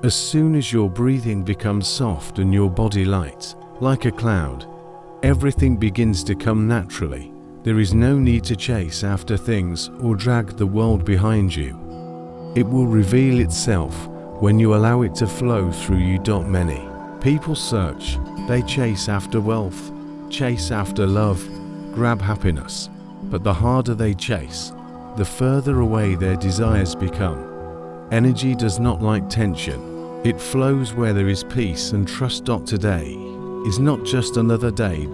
As soon as your breathing becomes soft and your body light, like a cloud, everything begins to come naturally. There is no need to chase after things or drag the world behind you. It will reveal itself when you allow it to flow through you. Many people search, they chase after wealth, chase after love, grab happiness, but the harder they chase, the further away their desires become. Energy does not like tension. It flows where there is peace and trust. Today is not just another day.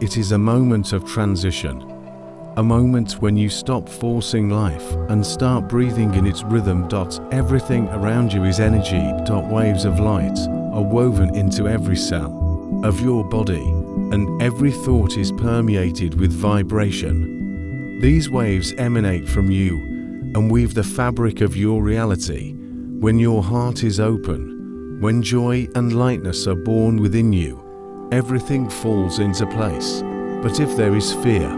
It is a moment of transition. A moment when you stop forcing life and start breathing in its rhythm. Everything around you is energy. Waves of light are woven into every cell of your body, and every thought is permeated with vibration. These waves emanate from you and weave the fabric of your reality. When your heart is open, when joy and lightness are born within you, everything falls into place. But if there is fear,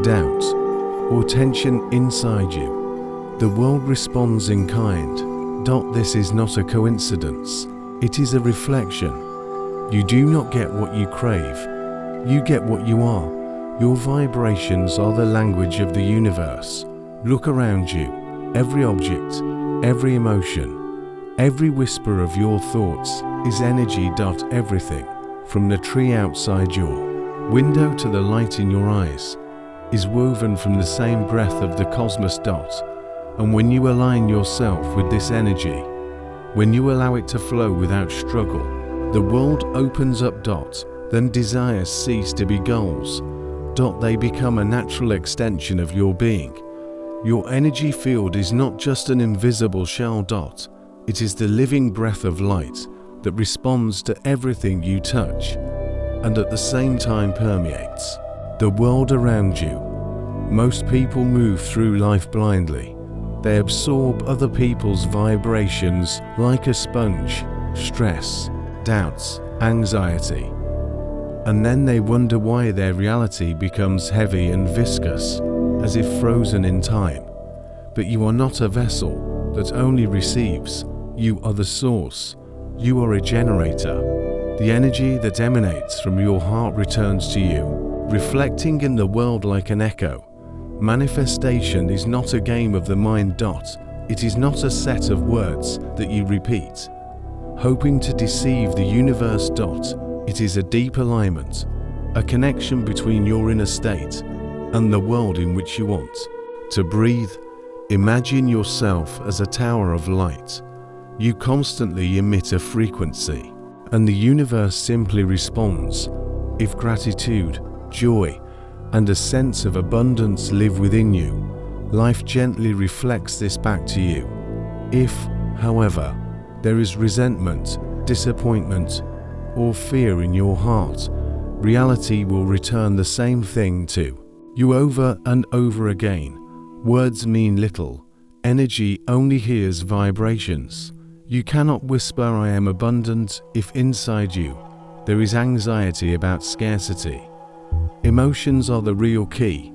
doubt, or tension inside you, the world responds in kind. This is not a coincidence. It is a reflection. You do not get what you crave. You get what you are. Your vibrations are the language of the universe. Look around you. Every object, every emotion, every whisper of your thoughts is energy. Everything, from the tree outside your window to the light in your eyes, is woven from the same breath of the cosmos. And when you align yourself with this energy, when you allow it to flow without struggle, the world opens up. Then desires cease to be goals. They become a natural extension of your being. Your energy field is not just an invisible shell. It is the living breath of light that responds to everything you touch, and at the same time permeates the world around you. Most people move through life blindly. They absorb other people's vibrations like a sponge, stress, doubts, anxiety, and then they wonder why their reality becomes heavy and viscous, as if frozen in time. But you are not a vessel that only receives. You are the source. You are a generator. The energy that emanates from your heart returns to you, reflecting in the world like an echo. Manifestation is not a game of the mind. It is not a set of words that you repeat, hoping to deceive the universe. It is a deep alignment, a connection between your inner state and the world in which you want to breathe. Imagine yourself as a tower of light. You constantly emit a frequency, and the universe simply responds. If gratitude, joy, and a sense of abundance live within you, life gently reflects this back to you. If, however, there is resentment, disappointment, or fear in your heart, reality will return the same thing to you over and over again. Words mean little. Energy only hears vibrations. You cannot whisper "I am abundant" if inside you there is anxiety about scarcity. Emotions are the real key.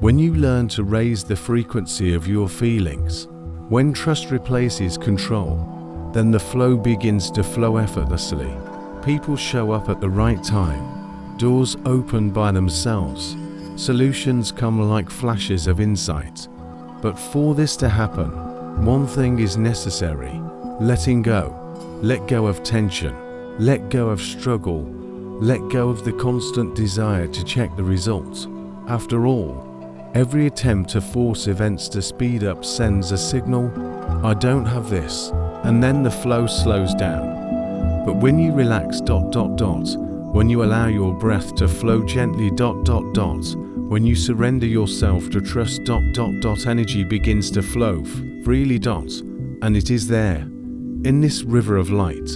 When you learn to raise the frequency of your feelings, when trust replaces control, then the flow begins to flow effortlessly. People show up at the right time. Doors open by themselves. Solutions come like flashes of insight. But for this to happen, one thing is necessary: letting go. Let go of tension. Let go of struggle. Let go of the constant desire to check the results. After all, every attempt to force events to speed up sends a signal, "I don't have this," and then the flow slows down. But when you relax, when you allow your breath to flow gently, when you surrender yourself to trust, energy begins to flow freely, and it is there, in this river of light,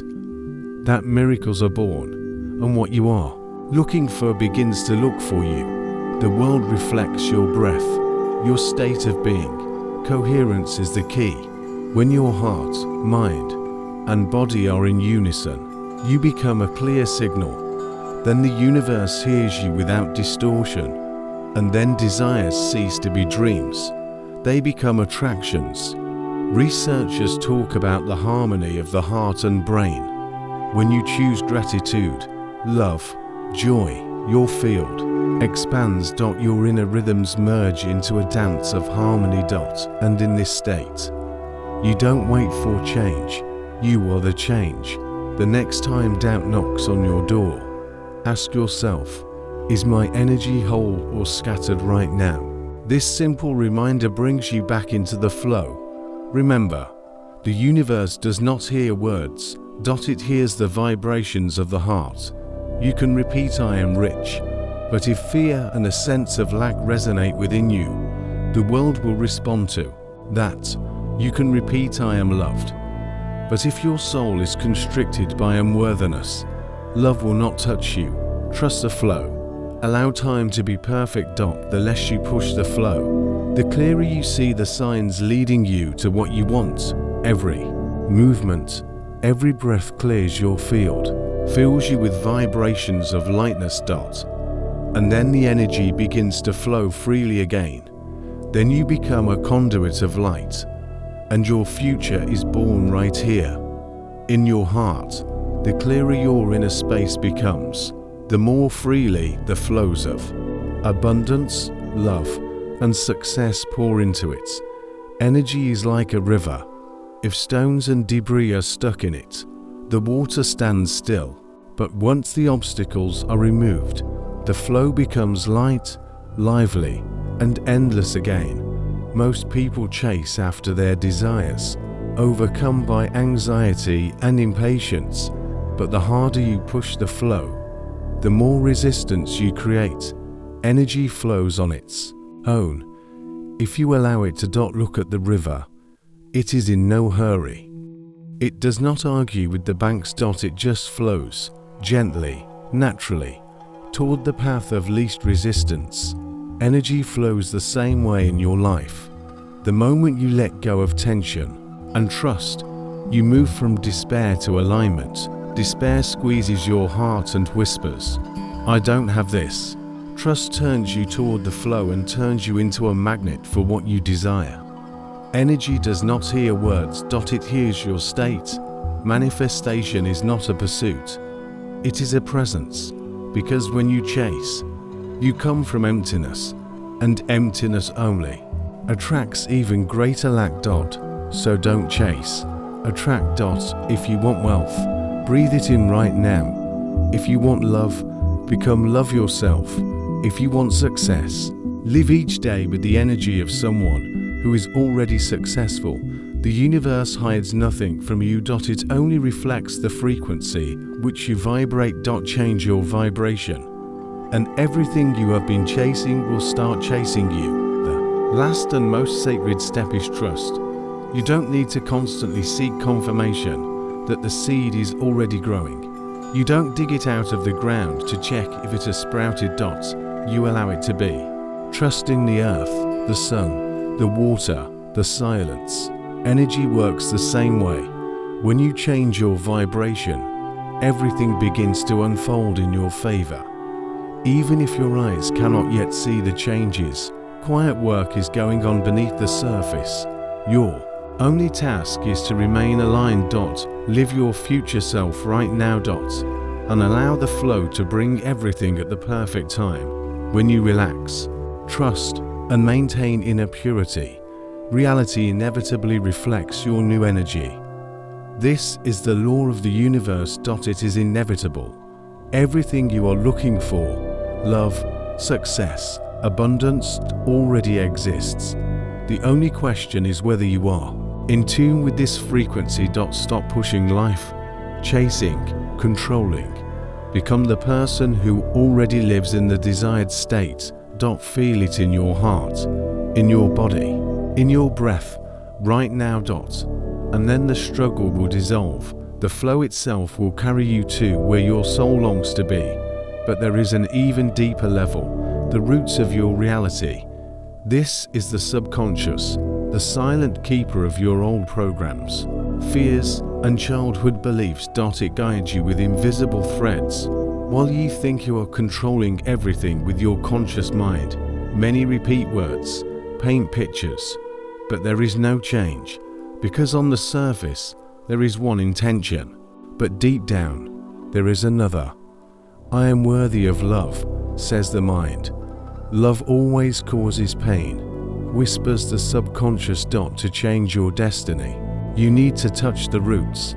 that miracles are born, and what you are looking for begins to look for you. The world reflects your breath, your state of being. Coherence is the key. When your heart, mind, and body are in unison, you become a clear signal. Then the universe hears you without distortion, and then desires cease to be dreams. They become attractions, Researchers talk about the harmony of the heart and brain. When you choose gratitude, love, joy, your field expands. Your inner rhythms merge into a dance of harmony. And in this state, you don't wait for change, you are the change. The next time doubt knocks on your door, ask yourself, is my energy whole or scattered right now? This simple reminder brings you back into the flow. Remember, the universe does not hear words, it hears the vibrations of the heart. You can repeat I am rich, but if fear and a sense of lack resonate within you, the world will respond to that. You can repeat I am loved, but if your soul is constricted by unworthiness, love will not touch you. Trust the flow. Allow time to be perfect. The less you push the flow, the clearer you see the signs leading you to what you want. Every movement, every breath clears your field, fills you with vibrations of lightness. And then the energy begins to flow freely again. Then you become a conduit of light, and your future is born right here, in your heart. The clearer your inner space becomes, the more freely the flows of abundance, love, and success pour into it. Energy is like a river. If stones and debris are stuck in it, the water stands still. But once the obstacles are removed, the flow becomes light, lively, and endless again. Most people chase after their desires, overcome by anxiety and impatience. But the harder you push the flow, the more resistance you create. Energy flows on its own. If you allow it to. Look at the river. It is in no hurry. It does not argue with the banks. It just flows, gently, naturally, toward the path of least resistance. Energy flows the same way in your life. The moment you let go of tension and trust, you move from despair to alignment. Despair squeezes your heart and whispers, I don't have this. Trust turns you toward the flow and turns you into a magnet for what you desire. Energy does not hear words. It hears your state. Manifestation is not a pursuit. It is a presence. Because when you chase, you come from emptiness, and emptiness only attracts even greater lack. So don't chase. Attract. If you want wealth, breathe it in right now. If you want love, become love yourself. If you want success, live each day with the energy of someone who is already successful. The universe hides nothing from you. It only reflects the frequency which you vibrate. Change your vibration, and everything you have been chasing will start chasing you. The last and most sacred step is trust. You don't need to constantly seek confirmation that the seed is already growing. You don't dig it out of the ground to check if it has sprouted. You allow it to be. Trusting the earth, the sun, the water, the silence. Energy works the same way. When you change your vibration, everything begins to unfold in your favor. Even if your eyes cannot yet see the changes, quiet work is going on beneath the surface. Your only task is to remain aligned. Live your future self right now. And allow the flow to bring everything at the perfect time. When you relax, trust, and maintain inner purity, reality inevitably reflects your new energy. This is the law of the universe. It is inevitable. Everything you are looking for, love, success, abundance, already exists. The only question is whether you are in tune with this frequency. Stop pushing life, chasing, controlling. Become the person who already lives in the desired state. Feel it in your heart, in your body, in your breath, right now. And then the struggle will dissolve. The flow itself will carry you to where your soul longs to be. But there is an even deeper level, the roots of your reality. This is the subconscious, the silent keeper of your old programs, fears, and childhood beliefs. It guides you with invisible threads. While you think you are controlling everything with your conscious mind, many repeat words, paint pictures, but there is no change. Because on the surface, there is one intention, but deep down, there is another. I am worthy of love, says the mind. Love always causes pain, whispers the subconscious to change your destiny. You need to touch the roots,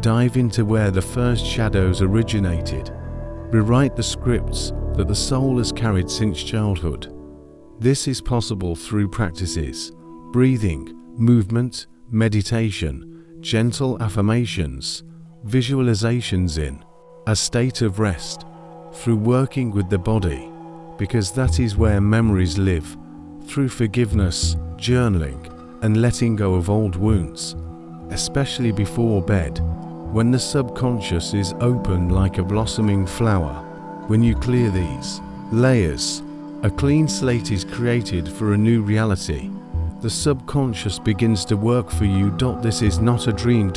dive into where the first shadows originated, rewrite the scripts that the soul has carried since childhood. This is possible through practices, breathing, movement, meditation, gentle affirmations, visualizations in a state of rest, through working with the body, because that is where memories live, through forgiveness, journaling, and letting go of old wounds, especially before bed, when the subconscious is open like a blossoming flower. When you clear these layers, a clean slate is created for a new reality. The subconscious begins to work for you. This is not a dream.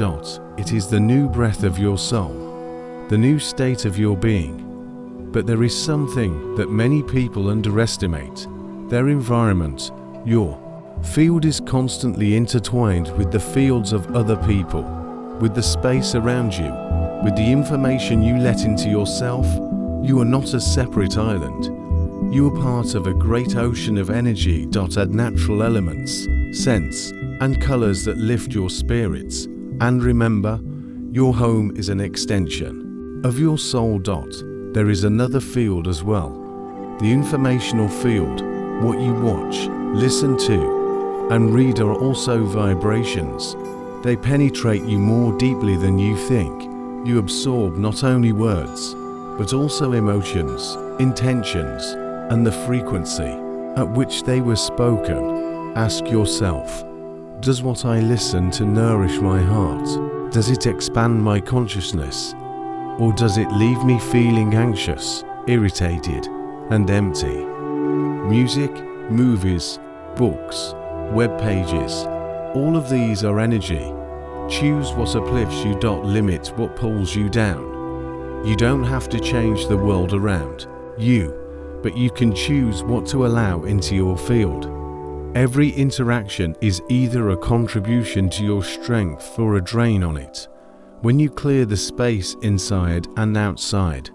It is the new breath of your soul, the new state of your being. But there is something that many people underestimate: their environment. Your field is constantly intertwined with the fields of other people, with the space around you, with the information you let into yourself. You are not a separate island. You are part of a great ocean of energy. Add natural elements, scents, and colors that lift your spirits. And remember, your home is an extension of your soul. There is another field as well, the informational field. What you watch, listen to, and read are also vibrations. They penetrate you more deeply than you think. You absorb not only words, but also emotions, intentions, and the frequency at which they were spoken. Ask yourself, does what I listen to nourish my heart? Does it expand my consciousness? Or does it leave me feeling anxious, irritated, and empty? Music, movies, books, web pages, all of these are energy. Choose what uplifts you. Limit what pulls you down. You don't have to change the world around you, but you can choose what to allow into your field. Every interaction is either a contribution to your strength or a drain on it. When you clear the space inside and outside,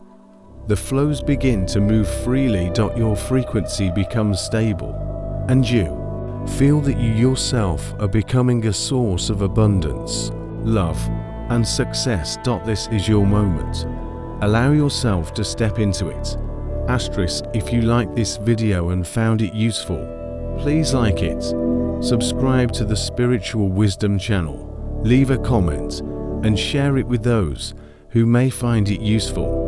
the flows begin to move freely. Your frequency becomes stable, and you feel that you yourself are becoming a source of abundance, love, and success. This is your moment. Allow yourself to step into it. Asterisk, if you like this video and found it useful, please like it, subscribe to the Spiritual Wisdom channel, leave a comment, and share it with those who may find it useful.